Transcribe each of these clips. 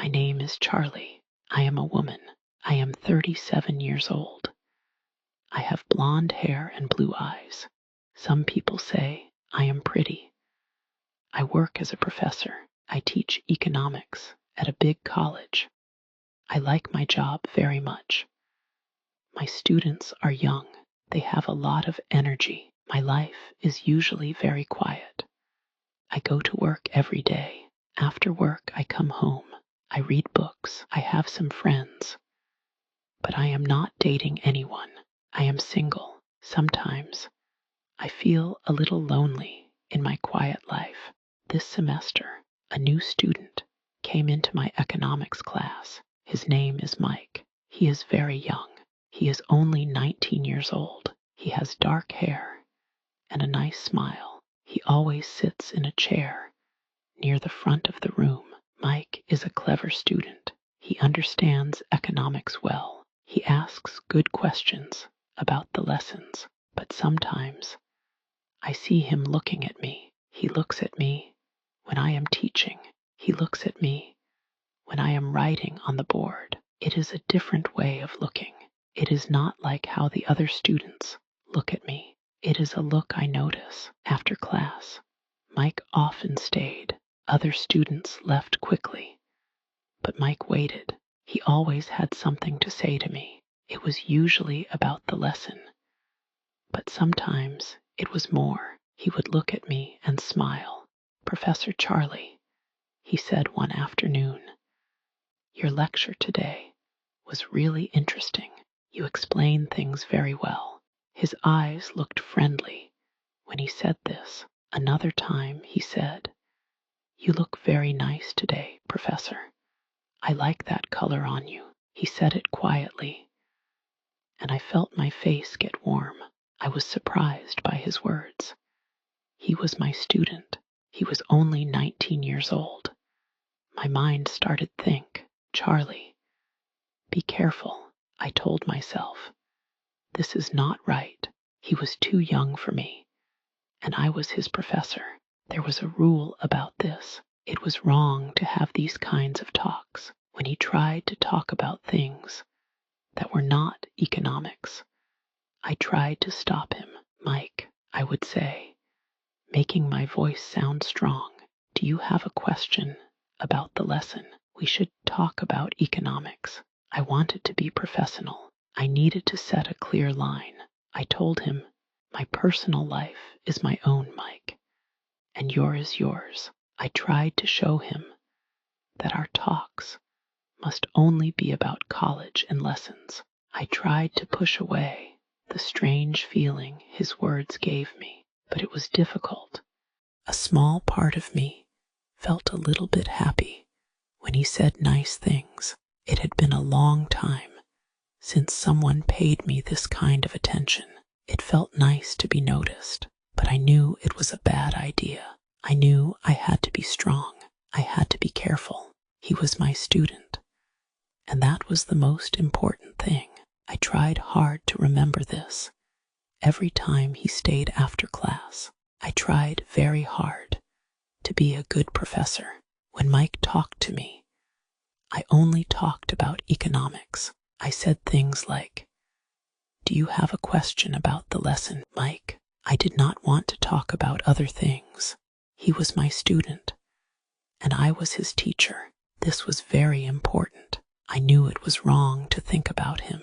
My name is Charlie. I am a woman. I am 37 years old. I have blonde hair and blue eyes. Some people say I am pretty. I work as a professor. I teach economics at a big college. I like my job very much. My students are young. They have a lot of energy. My life is usually very quiet. I go to work every day. After work, I come home. I read books. I have some friends. But I am not dating anyone. I am single. Sometimes I feel a little lonely in my quiet life. This semester, a new student came into my economics class. His name is Mike. He is very young. He is only 19 years old. He has dark hair and a nice smile. He always sits in a chair near the front of the room. Mike is a clever student. He understands economics well. He asks good questions about the lessons, but sometimes I see him looking at me. He looks at me when I am teaching. He looks at me when I am writing on the board. It is a different way of looking. It is not like how the other students look at me. It is a look I notice after class. Mike often stayed. Other students left quickly, but Mike waited. He always had something to say to me. It was usually about the lesson, but sometimes it was more. He would look at me and smile. "Professor Charlie," he said one afternoon, "your lecture today was really interesting. You explained things very well." His eyes looked friendly when he said this. Another time he said, "You look very nice today, Professor. I like that color on you." He said it quietly, and I felt my face get warm. I was surprised by his words. He was my student. He was only 19 years old. My mind started to think, "Charlie, be careful," I told myself. "This is not right." He was too young for me, and I was his professor. There was a rule about this. It was wrong to have these kinds of talks. When he tried to talk about things that were not economics, I tried to stop him. "Mike," I would say, making my voice sound strong, "do you have a question about the lesson? We should talk about economics." I wanted to be professional. I needed to set a clear line. I told him, "My personal life is my own, Mike, and yours is yours." I tried to show him that our talks must only be about college and lessons. I tried to push away the strange feeling his words gave me, but it was difficult. A small part of me felt a little bit happy when he said nice things. It had been a long time since someone paid me this kind of attention. It felt nice to be noticed, but I knew it was a bad idea. I knew I had to be strong. I had to be careful. He was my student, and that was the most important thing. I tried hard to remember this. Every time he stayed after class, I tried very hard to be a good professor. When Mike talked to me, I only talked about economics. I said things like, "Do you have a question about the lesson, Mike?" I did not want to talk about other things. He was my student, and I was his teacher. This was very important. I knew it was wrong to think about him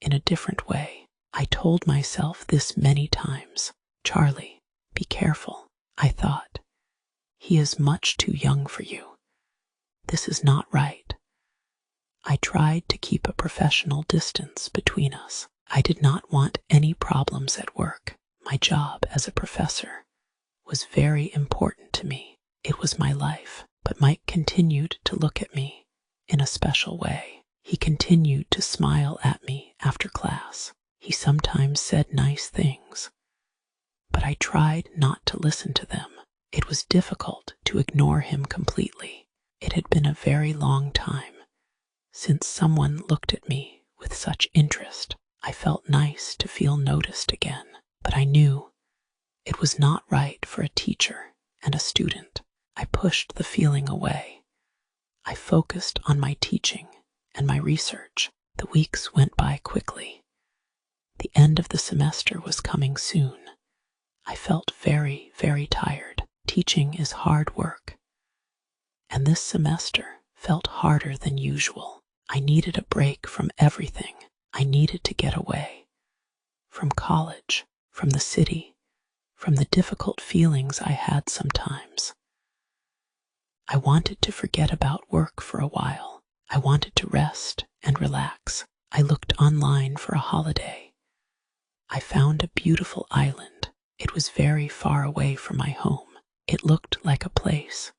in a different way. I told myself this many times. "Charlie, be careful," I thought. "He is much too young for you. This is not right." I tried to keep a professional distance between us. I did not want any problems at work. My job as a professor was very important to me. It was my life. But Mike continued to look at me in a special way. He continued to smile at me after class. He sometimes said nice things, but I tried not to listen to them. It was difficult to ignore him completely. It had been a very long time since someone looked at me with such interest. I felt nice to feel noticed again, but I knew it was not right for a teacher and a student. I pushed the feeling away. I focused on my teaching and my research. The weeks went by quickly. The end of the semester was coming soon. I felt very, very tired. Teaching is hard work, and this semester felt harder than usual. I needed a break from everything. I needed to get away. From college, from the city, from the difficult feelings I had sometimes. I wanted to forget about work for a while. I wanted to rest and relax. I looked online for a holiday. I found a beautiful island. It was very far away from my home. It looked like a place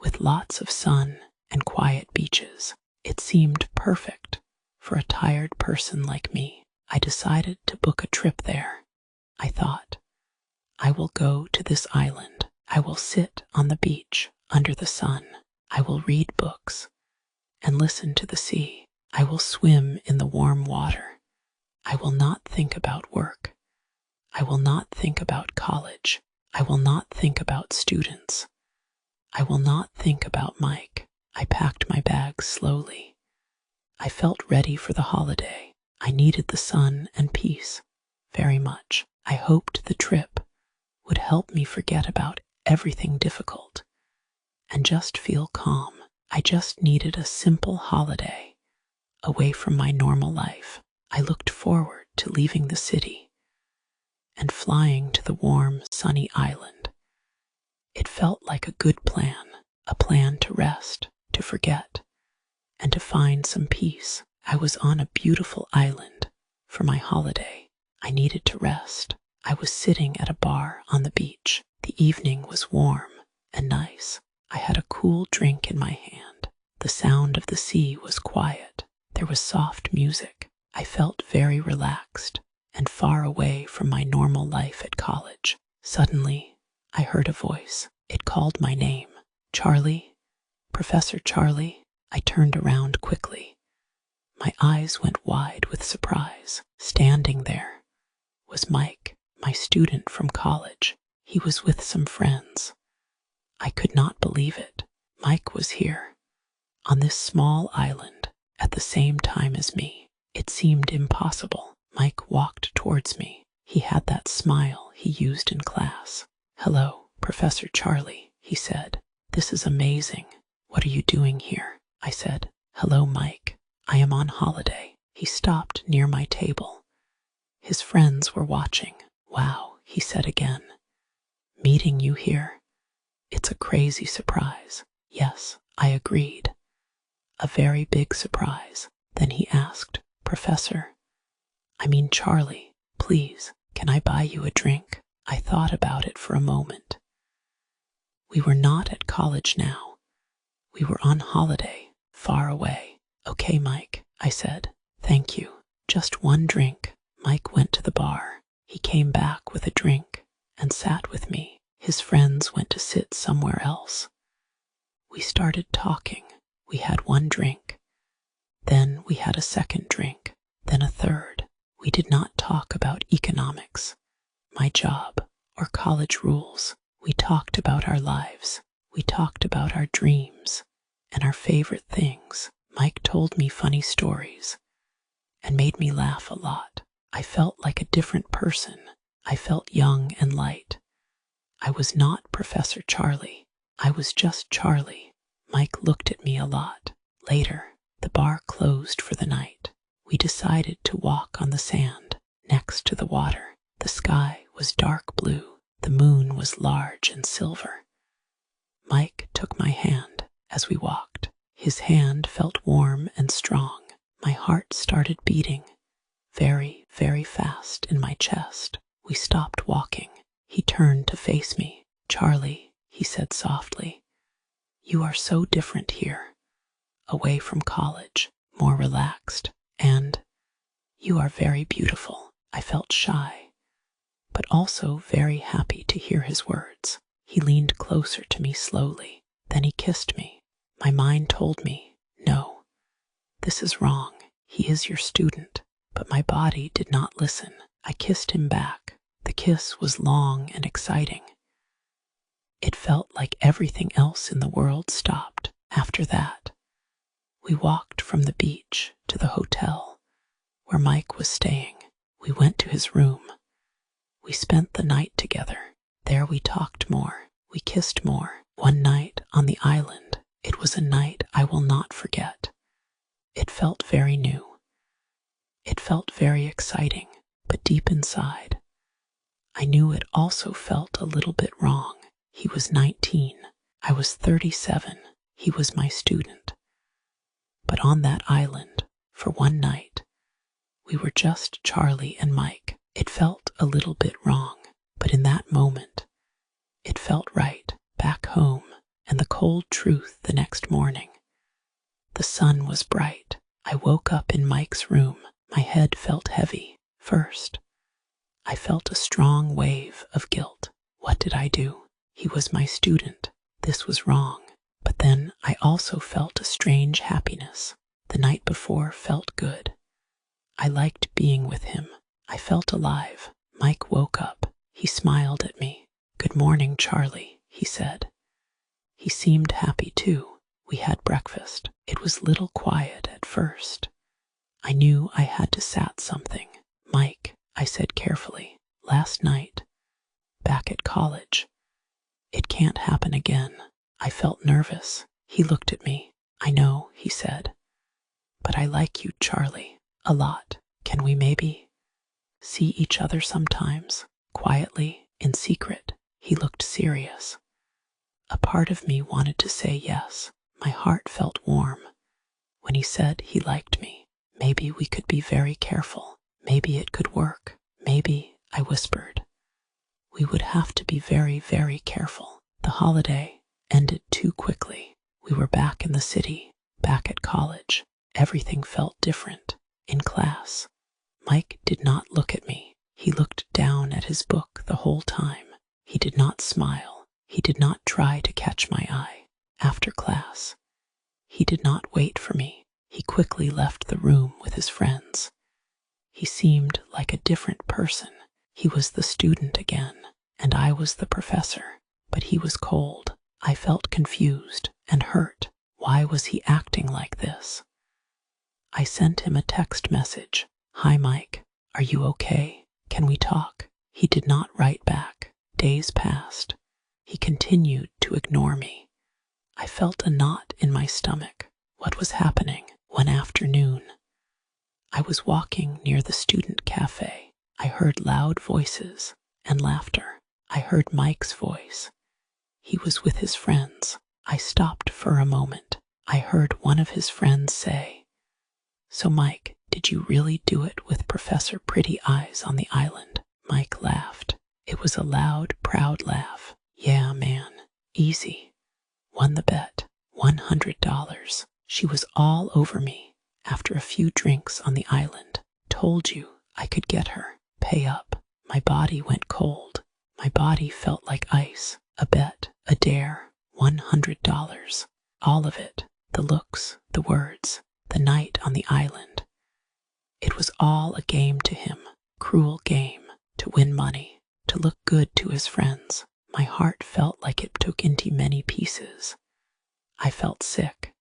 with lots of sun and quiet beaches. It seemed perfect for a tired person like me. I decided to book a trip there. I thought, I will go to this island. I will sit on the beach under the sun. I will read books and listen to the sea. I will swim in the warm water. I will not think about work. I will not think about college. I will not think about students. I will not think about Mike. I packed my bags slowly. I felt ready for the holiday. I needed the sun and peace very much. I hoped the trip would help me forget about everything difficult and just feel calm. I just needed a simple holiday away from my normal life. I looked forward to leaving the city and flying to the warm, sunny island. It felt like a good plan, a plan to rest, to forget, and to find some peace. I was on a beautiful island for my holiday. I needed to rest. I was sitting at a bar on the beach. The evening was warm and nice. I had a cool drink in my hand. The sound of the sea was quiet. There was soft music. I felt very relaxed and far away from my normal life at college. Suddenly, I heard a voice. It called my name. Charlie, Professor Charlie. I turned around quickly. My eyes went wide with surprise. Standing there was Mike, my student from college. He was with some friends. I could not believe it. Mike was here, on this small island, at the same time as me. It seemed impossible. Mike walked towards me. He had that smile he used in class. "Hello, Professor Charlie," he said. "This is amazing. What are you doing here?" I said, "Hello, Mike. I am on holiday." He stopped near my table. His friends were watching. "Wow," he said again. "Meeting you here. It's a crazy surprise." Yes, I agreed. A very big surprise. Then he asked, Charlie, please, can I buy you a drink?" I thought about it for a moment. We were not at college now. We were on holiday, far away. "Okay, Mike," I said. "Thank you. Just one drink." Mike went to the bar. He came back with a drink and sat with me. His friends went to sit somewhere else. We started talking. We had one drink. Then we had a second drink. Then a third. We did not talk about economics, my job, or college rules. We talked about our lives. We talked about our dreams and our favorite things. Mike told me funny stories and made me laugh a lot. I felt like a different person. I felt young and light. I was not Professor Charlie. I was just Charlie. Mike looked at me a lot. Later, the bar closed for the night. We decided to walk on the sand next to the water. The sky was dark blue. The moon was large and silver. Mike took my hand as we walked. His hand felt warm and strong. My heart started beating very, very fast in my chest. We stopped walking. He turned to face me. "Charlie," he said softly, "you are so different here, away from college, more relaxed, and you are very beautiful." I felt shy, but also very happy to hear his words. He leaned closer to me slowly. Then he kissed me. My mind told me, "No, this is wrong. He is your student." But my body did not listen. I kissed him back. The kiss was long and exciting. It felt like everything else in the world stopped. After that, We walked from the beach to the hotel where Mike was staying. We went to his room. We spent the night together. There we talked more. We kissed more. One night on the island, it was a night I will not forget. It felt very new. It felt very exciting, but deep inside, I knew it also felt a little bit wrong. He was 19. I was 37. He was my student. But on that island, for one night, we were just Charlie and Mike. It felt a little bit wrong, but in that moment, it felt right. Back home, and the cold truth the next morning. The sun was bright. I woke up in Mike's room. My head felt heavy. First, I felt a strong wave of guilt. What did I do? He was my student. This was wrong. But then I also felt a strange happiness. The night before felt good. I liked being with him. I felt alive. Mike woke up. He smiled at me. "Good morning, Charlie," he said. He seemed happy too. We had breakfast. It was little quiet at first. I knew I had to say something. "Mike," I said carefully, "last night, back at college, it can't happen again." I felt nervous. He looked at me. "I know," he said, "but I like you, Charlie, a lot. Can we maybe see each other sometimes?" Quietly, in secret, he looked serious. A part of me wanted to say yes. My heart felt warm. When he said he liked me, maybe we could be very careful. Maybe it could work. Maybe, I whispered, we would have to be very, very careful. The holiday ended too quickly. We were back in the city, back at college. Everything felt different. In class, Mike did not look at me. He looked down at his book the whole time. He did not smile. He did not try to catch my eye. After class, he did not wait for me. He quickly left the room with his friends. He seemed like a different person. He was the student again, and I was the professor. But he was cold. I felt confused and hurt. Why was he acting like this? I sent him a text message. "Hi, Mike. Are you okay? Can we talk?" He did not write back. Days passed. He continued to ignore me. I felt a knot in my stomach. What was happening? One afternoon, I was walking near the student cafe. I heard loud voices and laughter. I heard Mike's voice. He was with his friends. I stopped for a moment. I heard one of his friends say, "So Mike, did you really do it with Professor Pretty Eyes on the island?" Mike laughed. It was a loud, proud laugh. "Yeah, man. Easy. Won the bet. $100. She was all over me after a few drinks on the island. Told you I could get her. Pay up." My body went cold. My body felt like ice. A bet, a dare, $100. All of it. The looks, the words, the night on the island. It was all a game to him. Cruel game. To win money. To look good to his friends. My heart felt like it took into many pieces. I felt sick.